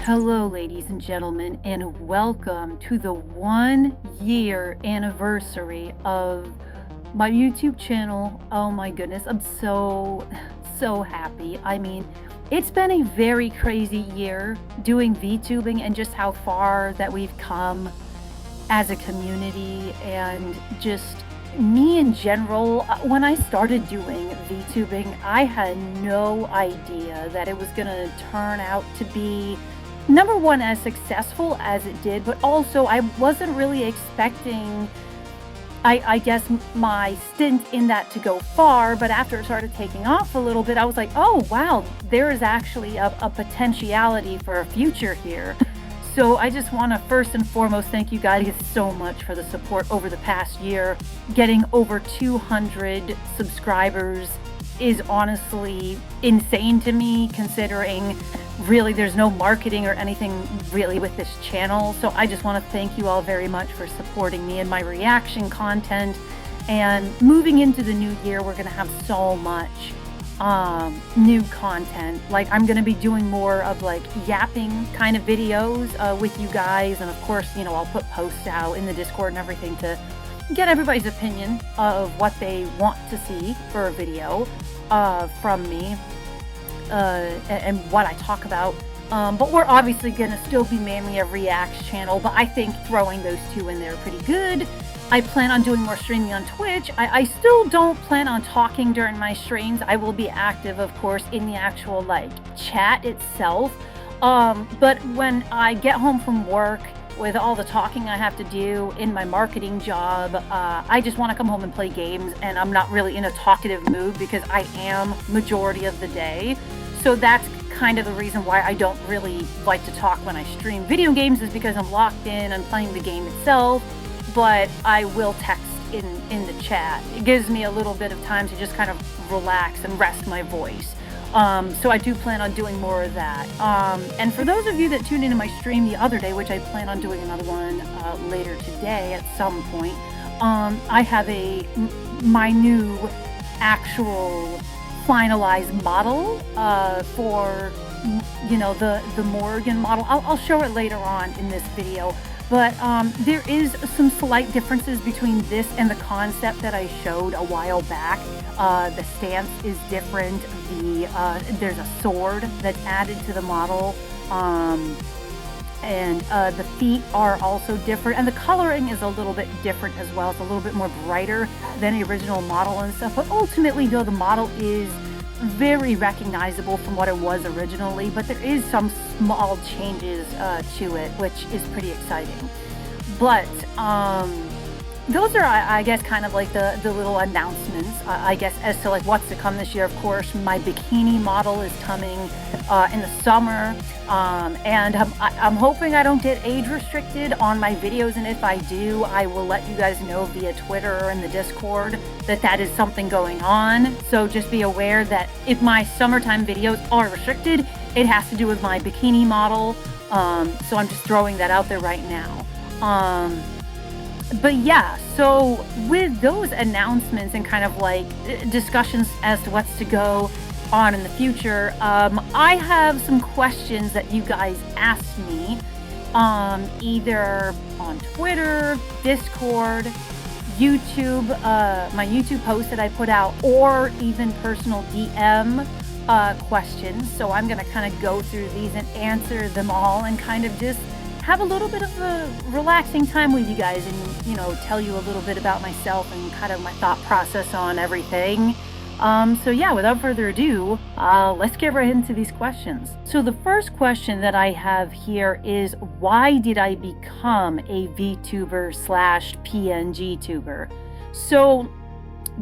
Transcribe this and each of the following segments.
Hello, ladies and gentlemen, and welcome to the 1 year anniversary of my YouTube channel. Oh my goodness, I'm so happy. I mean, it's been a very crazy year doing VTubing and just how far that we've come as a community and just me in general. When I started doing VTubing, I had no idea that it was gonna turn out to be number one as successful as it did, but also I wasn't really expecting, I guess, my stint in that to go far. But after it started taking off a little bit, I was like, oh wow, there is actually a potentiality for a future here. So I just want to first and foremost thank you guys so much for the support over the past year. Getting over 200 subscribers is honestly insane to me, considering really there's no marketing or anything really with this channel. So I just want to thank you all very much for supporting me and my reaction content. And moving into the new year, we're going to have so much new content. Like, I'm going to be doing more of like yapping kind of videos with you guys, and of course, you know, I'll put posts out in the Discord and everything to get everybody's opinion of what they want to see for a video from me and what I talk about. But we're obviously going to still be mainly a reacts channel, but I think throwing those two in there are pretty good. I plan on doing more streaming on Twitch. I still don't plan on talking during my streams. I will be active, of course, in the actual like chat itself. But when I get home from work, with all the talking I have to do in my marketing job, I just want to come home and play games, and I'm not really in a talkative mood because I am majority of the day. So that's kind of the reason why I don't really like to talk when I stream video games, is because I'm locked in, I'm playing the game itself, but I will text in the chat. It gives me a little bit of time to just kind of relax and rest my voice. So I do plan on doing more of that. And for those of you that tuned into my stream the other day, which I plan on doing another one later today at some point, I have my new actual finalized model for, you know, the Morgan model. I'll show it later on in this video. But there is some slight differences between this and the concept that I showed a while back. The stance is different. There's a sword that's added to the model. And the feet are also different. And the coloring is a little bit different as well. It's a little bit more brighter than the original model and stuff. But ultimately, though, the model is very recognizable from what it was originally, but there is some small changes to it, which is pretty exciting. But those are, I guess, kind of like the little announcements, I guess, as to like what's to come this year. Of course, my bikini model is coming in the summer, and I'm hoping I don't get age restricted on my videos, and if I do, I will let you guys know via Twitter or in the Discord that is something going on. So just be aware that if my summertime videos are restricted, it has to do with my bikini model. So I'm just throwing that out there right now. But yeah, so with those announcements and kind of like discussions as to what's to go on in the future, I have some questions that you guys asked me, either on Twitter, Discord, YouTube, my YouTube post that I put out, or even personal DM questions. So I'm going to kind of go through these and answer them all and kind of just have a little bit of a relaxing time with you guys, and, you know, tell you a little bit about myself and kind of my thought process on everything. So yeah, without further ado, let's get right into these questions. So the first question that I have here is, why did I become a VTuber / PNG tuber? So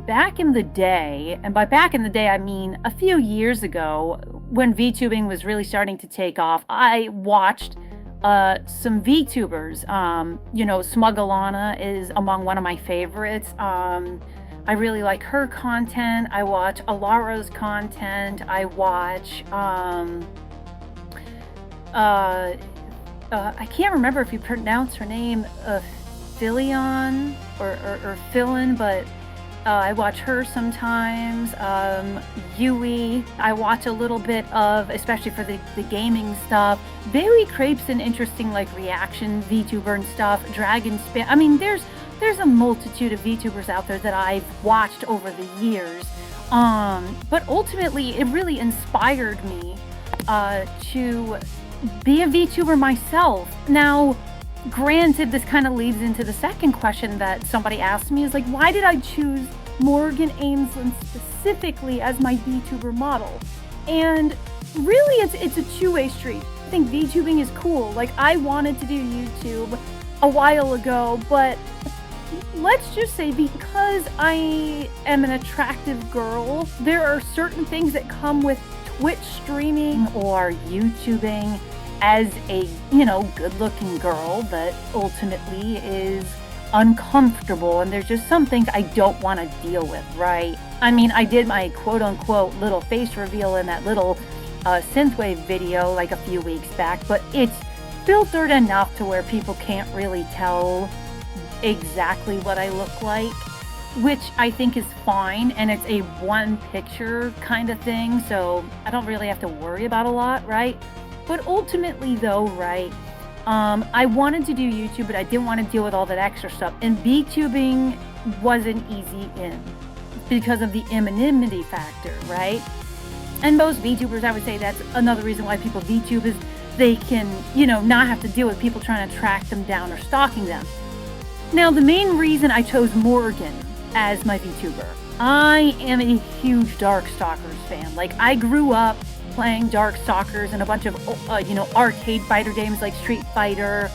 back in the day, and by back in the day I mean a few years ago, when VTubing was really starting to take off, I watched some VTubers. You know, Smugalana is among one of my favorites. I really like her content. I watch Alara's content. I watch I can't remember if you pronounce her name Filion or Philin, but I watch her sometimes. Yui, I watch a little bit of, especially for the gaming stuff. Berry Crepe's an interesting like reaction VTuber and stuff. Dragon Spin. I mean, there's a multitude of VTubers out there that I've watched over the years. But ultimately, it really inspired me to be a VTuber myself. Now, granted, this kind of leads into the second question that somebody asked me is like, why did I choose Morgan Ainsland specifically as my VTuber model? And really, it's a two-way street. I think VTubing is cool. Like, I wanted to do YouTube a while ago, but let's just say because I am an attractive girl, there are certain things that come with Twitch streaming or YouTubing as a, good-looking girl that ultimately is uncomfortable, and there's just some things I don't want to deal with, right? I mean, I did my quote-unquote little face reveal in that little synthwave video like a few weeks back, but it's filtered enough to where people can't really tell exactly what I look like, which I think is fine, and it's a one picture kind of thing, so I don't really have to worry about a lot, right? But ultimately though, right, I wanted to do YouTube, but I didn't want to deal with all that extra stuff, and VTubing wasn't easy in because of the anonymity factor, right? And most VTubers, I would say that's another reason why people VTube is they can, not have to deal with people trying to track them down or stalking them. Now, the main reason I chose Morgan as my VTuber, I am a huge Darkstalkers fan. Like, I grew up playing Darkstalkers and a bunch of, arcade fighter games like Street Fighter,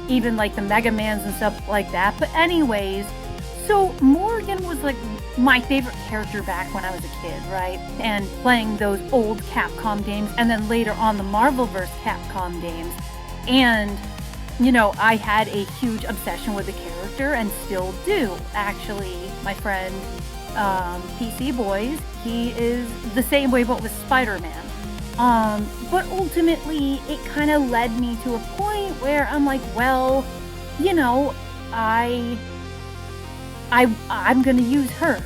even like the Mega Mans and stuff like that. But anyways, so Morgan was like my favorite character back when I was a kid, right? And playing those old Capcom games, and then later on the Marvelverse Capcom games. And I had a huge obsession with the character and still do. Actually, my friend PC Boys, he is the same way but with Spider-Man. But ultimately, it kind of led me to a point where I'm like, well, I'm gonna use her.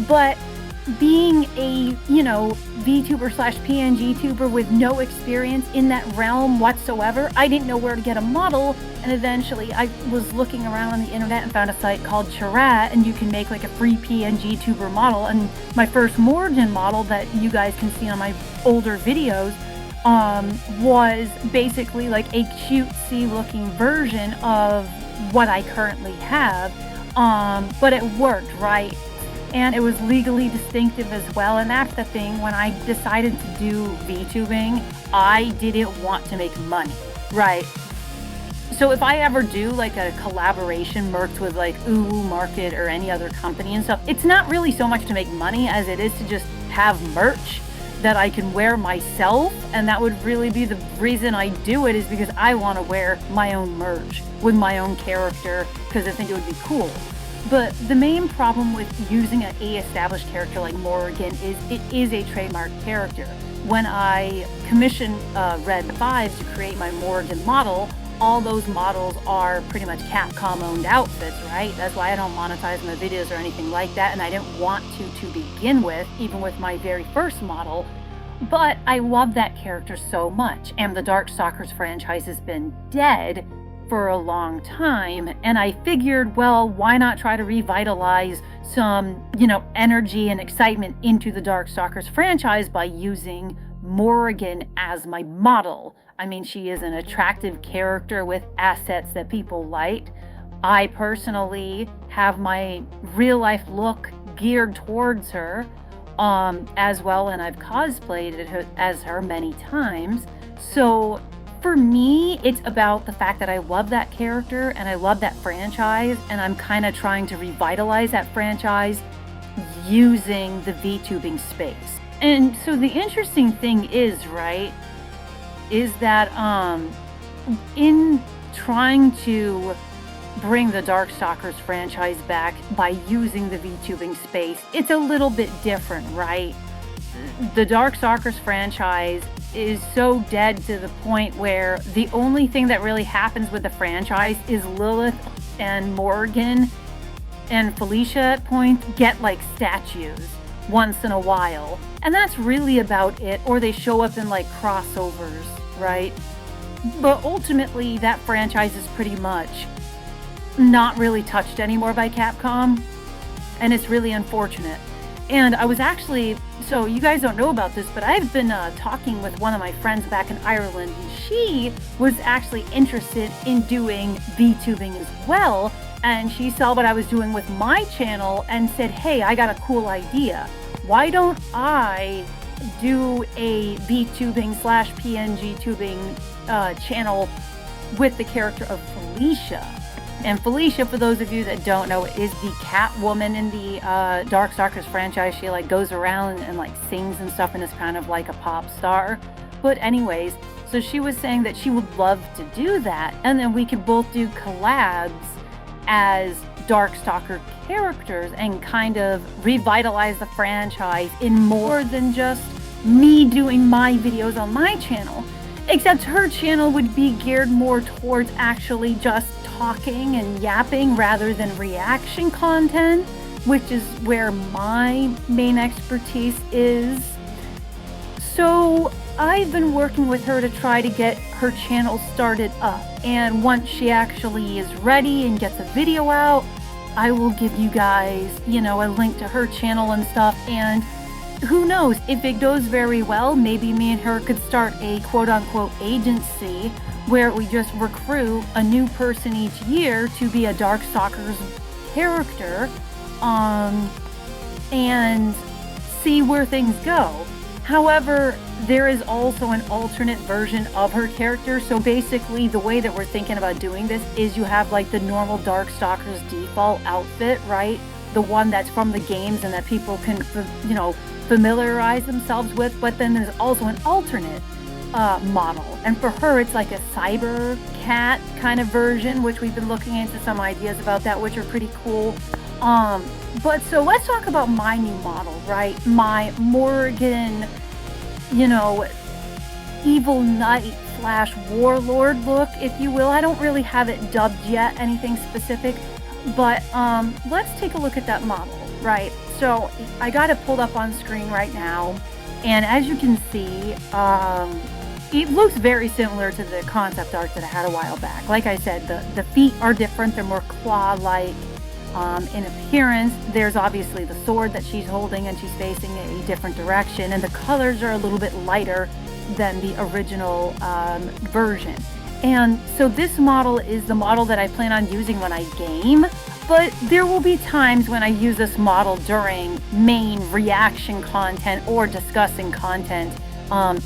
But being a, VTuber slash PNG tuber with no experience in that realm whatsoever, I didn't know where to get a model, and eventually I was looking around on the internet and found a site called Charat, and you can make like a free PNG tuber model, and my first Morgan model that you guys can see on my older videos was basically like a cutesy looking version of what I currently have, but it worked, right? And it was legally distinctive as well. And that's the thing, when I decided to do VTubing, I didn't want to make money, right? So if I ever do like a collaboration merged with like Uwu Market or any other company and stuff, it's not really so much to make money as it is to just have merch that I can wear myself. And that would really be the reason I do it, is because I want to wear my own merch with my own character, because I think it would be cool. But the main problem with using an established character like Morgan is it is a trademark character. When I commissioned Red 5 to create my Morgan model, all those models are pretty much Capcom-owned outfits, right? That's why I don't monetize my videos or anything like that, and I didn't want to begin with, even with my very first model. But I love that character so much, and the Darkstalkers franchise has been dead for a long time, and I figured, well, why not try to revitalize some, energy and excitement into the Darkstalkers franchise by using Morgan as my model. I mean, she is an attractive character with assets that people like. I personally have my real life look geared towards her as well, and I've cosplayed as her many times. So for me, it's about the fact that I love that character and I love that franchise, and I'm kind of trying to revitalize that franchise using the VTubing space. And so the interesting thing is, right, is that in trying to bring the Darkstalkers franchise back by using the VTubing space, it's a little bit different, right? The Darkstalkers franchise is so dead to the point where the only thing that really happens with the franchise is Lilith and Morgan and Felicia at points get like statues once in a while. And that's really about it, or they show up in like crossovers, right? But ultimately, that franchise is pretty much not really touched anymore by Capcom, and it's really unfortunate. And I was actually, so you guys don't know about this, but I've been talking with one of my friends back in Ireland, and she was actually interested in doing VTubing as well, and she saw what I was doing with my channel and said, hey, I got a cool idea. Why don't I do a VTubing / PNG tubing channel with the character of Felicia? And Felicia, for those of you that don't know, is the Catwoman in the Darkstalkers franchise. She like goes around and like sings and stuff and is kind of like a pop star. But anyways, so she was saying that she would love to do that, and then we could both do collabs as Darkstalker characters and kind of revitalize the franchise in more than just me doing my videos on my channel. Except her channel would be geared more towards actually just talking and yapping rather than reaction content, which is where my main expertise is. So I've been working with her to try to get her channel started up, and once she actually is ready and gets a video out, I will give you guys, you know, a link to her channel and stuff. And who knows, if it goes very well, maybe me and her could start a quote-unquote agency where we just recruit a new person each year to be a Darkstalkers character, and see where things go. However, there is also an alternate version of her character. So basically, the way that we're thinking about doing this is you have like the normal Darkstalkers default outfit, right? The one that's from the games and that people can, you know, familiarize themselves with. But then there's also an alternate model, and for her it's like a cyber cat kind of version, which we've been looking into some ideas about that, which are pretty cool. But so let's talk about my new model, right? My Morrigan, you know, evil knight / warlord look, if you will. I don't really have it dubbed yet, anything specific, but let's take a look at that model, right? So I got it pulled up on screen right now, and as you can see, it looks very similar to the concept art that I had a while back. Like I said, the feet are different. They're more claw-like in appearance. There's obviously the sword that she's holding, and she's facing a different direction, and the colors are a little bit lighter than the original version. And so this model is the model that I plan on using when I game, but there will be times when I use this model during main reaction content or discussing content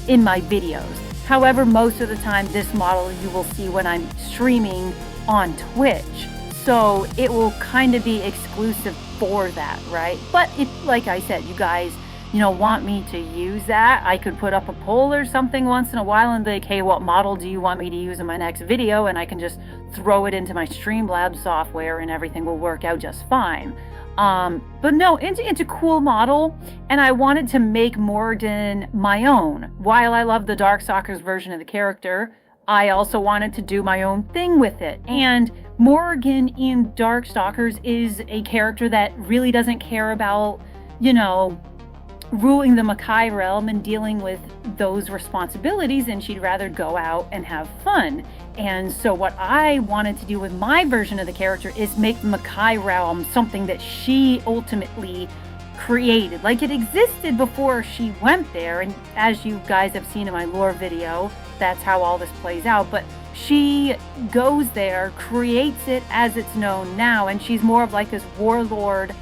in my videos. However, most of the time this model you will see when I'm streaming on Twitch. So it will kind of be exclusive for that, right? But if, like I said, you guys, you know, want me to use that, I could put up a poll or something once in a while and be like, hey, what model do you want me to use in my next video? And I can just throw it into my Streamlabs software and everything will work out just fine. But no, it's a cool model, and I wanted to make Morrigan my own. While I love the Darkstalkers version of the character, I also wanted to do my own thing with it. And Morrigan in Darkstalkers is a character that really doesn't care about, you know, ruling the Makai realm and dealing with those responsibilities, and she'd rather go out and have fun. And so what I wanted to do with my version of the character is make the Makai realm something that she ultimately created. Like, it existed before she went there, and as you guys have seen in my lore video, that's how all this plays out. But she goes there, creates it as it's known now, and she's more of like this warlord,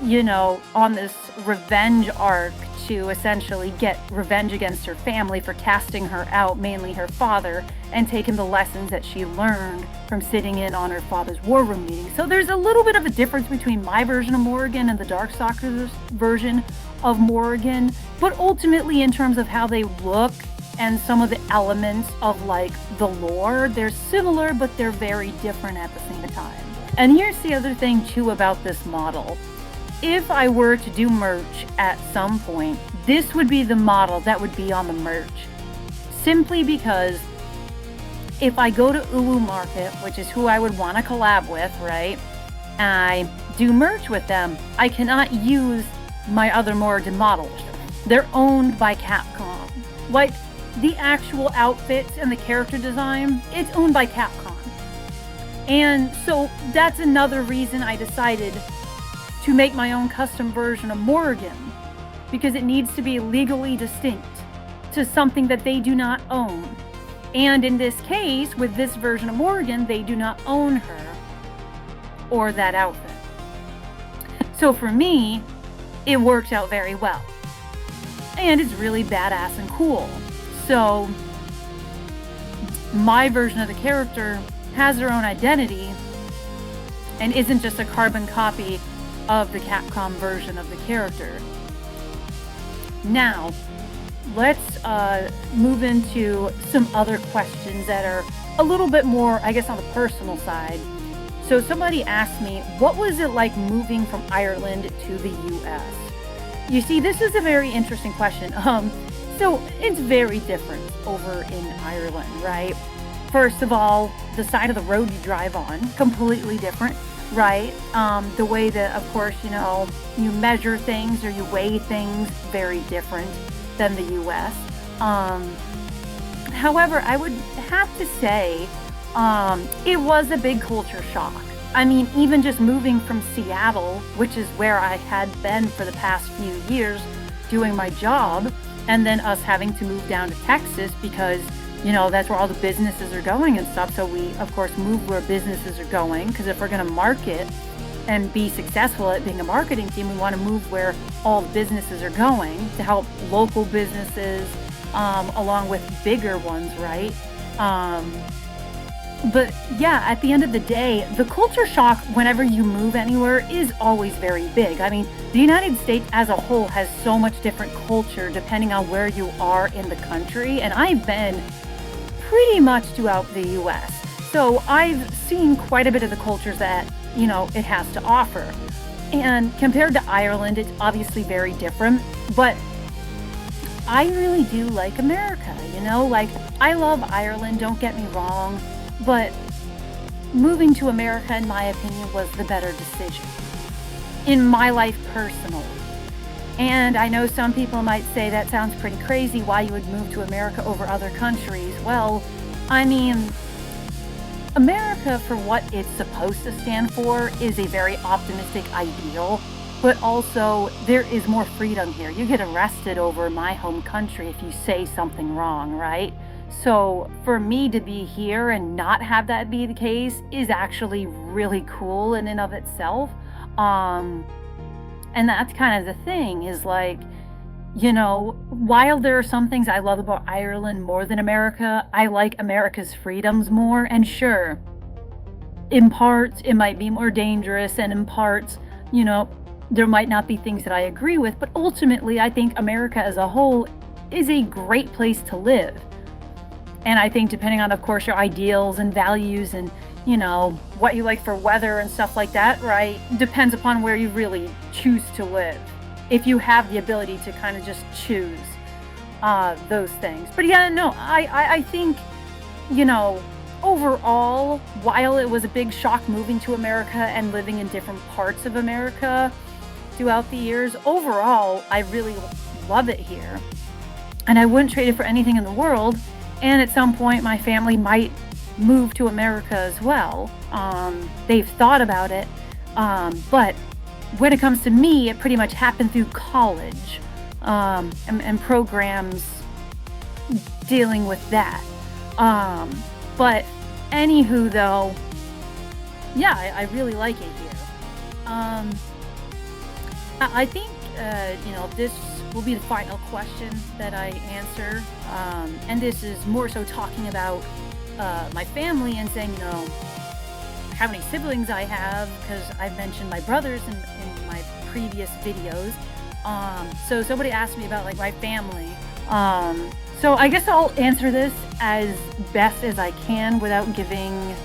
you know, on this revenge arc to essentially get revenge against her family for casting her out, mainly her father, and taking the lessons that she learned from sitting in on her father's war room meeting. So there's a little bit of a difference between my version of Morrigan and the Darkstalkers version of Morrigan, but ultimately in terms of how they look and some of the elements of like the lore, they're similar, but they're very different at the same time. And here's the other thing too about this model. If I were to do merch at some point, this would be the model that would be on the merch. Simply because if I go to Uwu Market, which is who I would want to collab with, right? I do merch with them, I cannot use my other Morgan models. They're owned by Capcom. Like, the actual outfits and the character design, it's owned by Capcom. And so that's another reason I decided to make my own custom version of Morgan, because it needs to be legally distinct to something that they do not own. And in this case, with this version of Morgan, they do not own her or that outfit. So for me, it worked out very well. And it's really badass and cool. So my version of the character has their own identity and isn't just a carbon copy of the Capcom version of the character. Now, let's move into some other questions that are a little bit more, I guess, on the personal side. So somebody asked me, what was it like moving from Ireland to the US? You see, this is a very interesting question. So it's very different over in Ireland, right? First of all, the side of the road you drive on, completely different, right? The way that, of course, you measure things or you weigh things, very different than the US. However, I would have to say it was a big culture shock. I mean, even just moving from Seattle, which is where I had been for the past few years doing my job, and then us having to move down to Texas because, that's where all the businesses are going and stuff. So we, of course, move where businesses are going, because if we're going to market and be successful at being a marketing team, we want to move where all the businesses are going to help local businesses along with bigger ones, right? But yeah, at the end of the day, the culture shock whenever you move anywhere is always very big. I mean, the United States as a whole has so much different culture depending on where you are in the country. And I've been pretty much throughout the US. So I've seen quite a bit of the cultures that, it has to offer. And compared to Ireland, it's obviously very different. But I really do like America, Like, I love Ireland, don't get me wrong. But moving to America, in my opinion, was the better decision in my life personally. And I know some people might say that sounds pretty crazy, why you would move to America over other countries. Well, I mean, America, for what it's supposed to stand for, is a very optimistic ideal, but also there is more freedom here. You get arrested over my home country if you say something wrong, right? So for me to be here and not have that be the case is actually really cool in and of itself. And that's kind of the thing, is like, while there are some things I love about Ireland more than America, I like America's freedoms more. And sure, in parts it might be more dangerous, and in parts, there might not be things that I agree with, but ultimately I think America as a whole is a great place to live. And I think depending on, of course, your ideals and values and, what you like for weather and stuff like that, right, depends upon where you really choose to live. If you have the ability to kind of just choose those things. But yeah, no, I think, overall, while it was a big shock moving to America and living in different parts of America throughout the years, overall, I really love it here. And I wouldn't trade it for anything in the world. And at some point, my family might move to America as well. They've thought about it. But when it comes to me, it pretty much happened through college and programs dealing with that. But anywho, though, yeah, I really like it here. I think, this will be the final question that I answer. And this is more so talking about my family and saying, how many siblings I have, because I've mentioned my brothers in my previous videos. So somebody asked me about my family. So I guess I'll answer this as best as I can without giving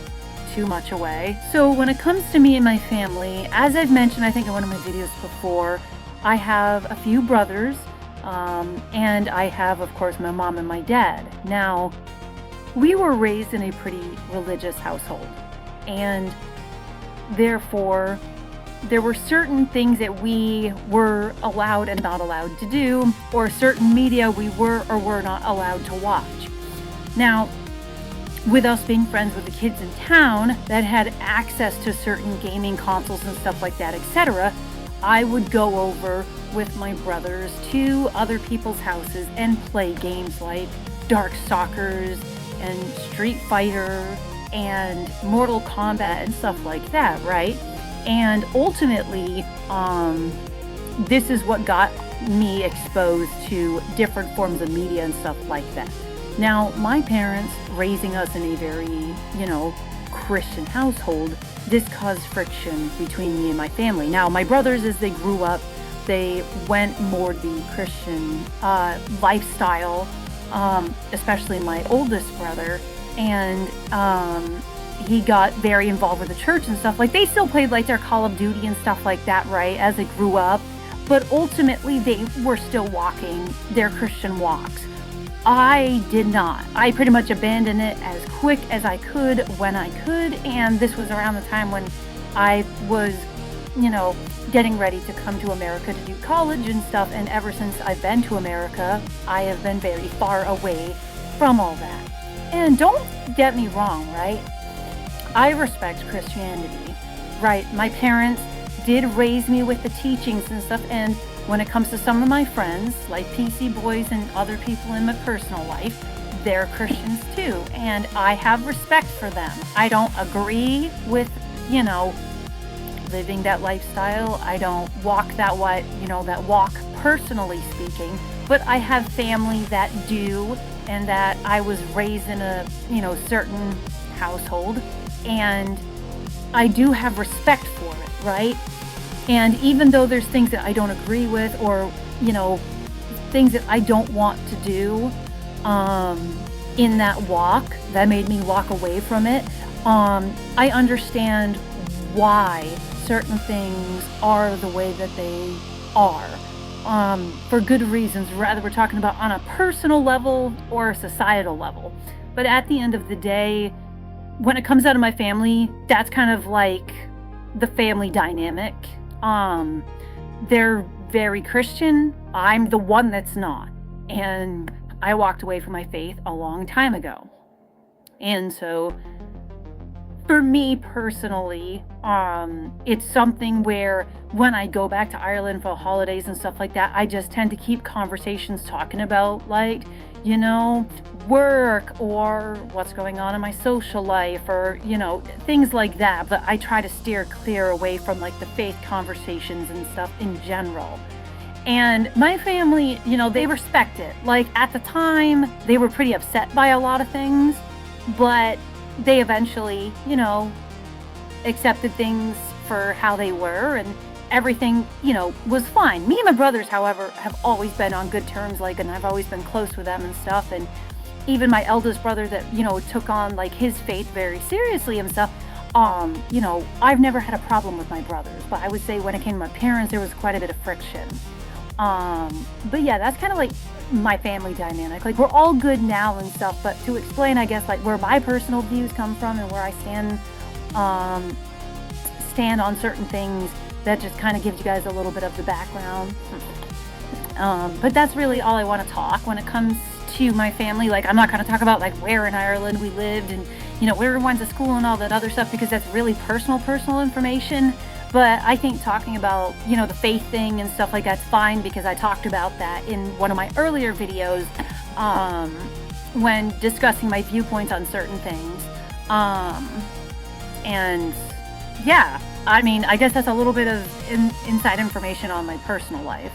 too much away. So when it comes to me and my family, as I've mentioned, I think in one of my videos before, I have a few brothers, and I have, of course, my mom and my dad. Now, we were raised in a pretty religious household, and therefore, there were certain things that we were allowed and not allowed to do, or certain media we were or were not allowed to watch. Now, with us being friends with the kids in town that had access to certain gaming consoles and stuff like that, etc., I would go over with my brothers to other people's houses and play games like Darkstalkers and Street Fighter and Mortal Kombat and stuff like that, right? And ultimately, this is what got me exposed to different forms of media and stuff like that. Now, my parents raising us in a very, Christian household, this caused friction between me and my family. Now, my brothers, as they grew up, they went more the Christian lifestyle, especially my oldest brother, and he got very involved with the church and stuff. Like, they still played like their Call of Duty and stuff like that, right, as they grew up, but ultimately they were still walking their Christian walks. I did not. I pretty much abandoned it as quick as I could when I could, and this was around the time when I was, getting ready to come to America to do college and stuff, and ever since I've been to America, I have been very far away from all that. And don't get me wrong, right? I respect Christianity, right? My parents did raise me with the teachings and stuff, and when it comes to some of my friends, like PC boys and other people in my personal life, they're Christians too, and I have respect for them. I don't agree with, living that lifestyle. I don't walk that way, that walk personally speaking, but I have family that do, and that I was raised in a, certain household, and I do have respect for it, right? And even though there's things that I don't agree with, or, things that I don't want to do in that walk, that made me walk away from it, I understand why certain things are the way that they are, for good reasons, whether we're talking about on a personal level or a societal level. But at the end of the day, when it comes out of my family, that's kind of like the family dynamic. They're very Christian. I'm the one that's not. And I walked away from my faith a long time ago. And so, for me personally, it's something where when I go back to Ireland for holidays and stuff like that, I just tend to keep conversations talking about, like, work or what's going on in my social life, or, things like that. But I try to steer clear away from, like, the faith conversations and stuff in general. And my family, they respect it. Like, at the time, they were pretty upset by a lot of things, but they eventually, accepted things for how they were, and everything, was fine. Me and my brothers, however, have always been on good terms, like, and I've always been close with them and stuff. And even my eldest brother that, took on, like, his faith very seriously and stuff, I've never had a problem with my brothers. But I would say when it came to my parents, there was quite a bit of friction. But yeah, that's kind of like my family dynamic. Like, we're all good now and stuff, but to explain, I guess, like, where my personal views come from and where I stand on certain things, that just kind of gives you guys a little bit of the background. But that's really all I want to talk when it comes to my family. Like, I'm not going to talk about, like, where in Ireland we lived and, where we went to school and all that other stuff, because that's really personal information. But I think talking about, the faith thing and stuff like that's fine, because I talked about that in one of my earlier videos when discussing my viewpoints on certain things. And yeah, I mean, I guess that's a little bit of inside information on my personal life.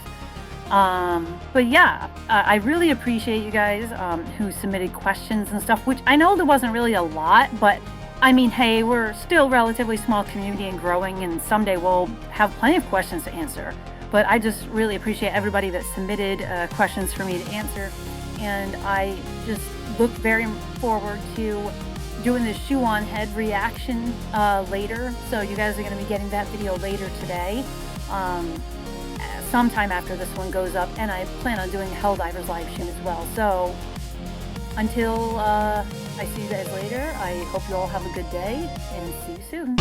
But yeah, I really appreciate you guys who submitted questions and stuff, which I know there wasn't really a lot, but I mean, hey, we're still a relatively small community and growing, and someday we'll have plenty of questions to answer. But I just really appreciate everybody that submitted questions for me to answer, and I just look very forward to doing this shoe on head reaction later. So you guys are going to be getting that video later today, sometime after this one goes up, and I plan on doing a Helldivers live stream as well. So until I see you guys later, I hope you all have a good day, and see you soon.